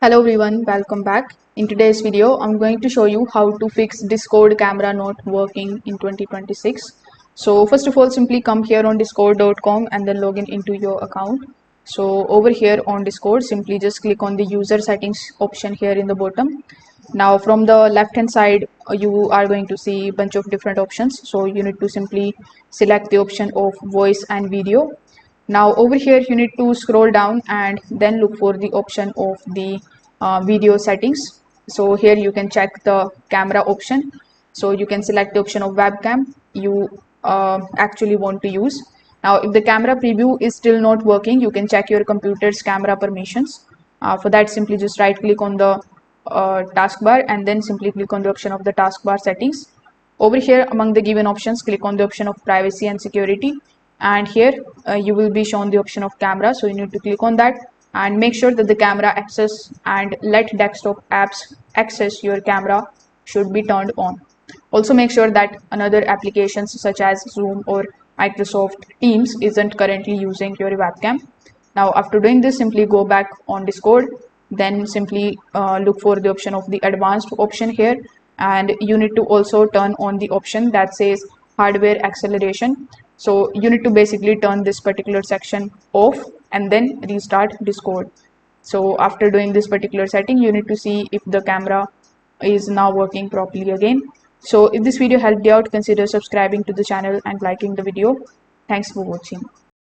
Hello everyone, welcome back. In today's video, I'm going to show you how to fix Discord camera not working in 2026. So first of all, simply come here on discord.com and then log into your account. So over here on Discord, simply just click on the user settings option here in the bottom. Now from the left hand side, you are going to see a bunch of different options. So you need to simply select the option of voice and video. Now over here you need to scroll down and then look for the option of the video settings. So here you can check the camera option. So you can select the option of webcam you actually want to use. Now if the camera preview is still not working, you can check your computer's camera permissions. For that, simply just right click on the taskbar and then simply click on the option of the taskbar settings. Over here among the given options, click on the option of privacy and security, and here you will be shown the option of camera. So you need to click on that and make sure that the camera access and let desktop apps access your camera should be turned on. Also make sure that another applications such as Zoom or Microsoft Teams isn't currently using your webcam. Now after doing this, simply go back on Discord, then simply look for the option of the advanced option here, and you need to also turn on the option that says hardware acceleration. So you need to basically turn this particular section off and then restart Discord. So after doing this particular setting, you need to see if the camera is now working properly again. So if this video helped you out, consider subscribing to the channel and liking the video. Thanks for watching.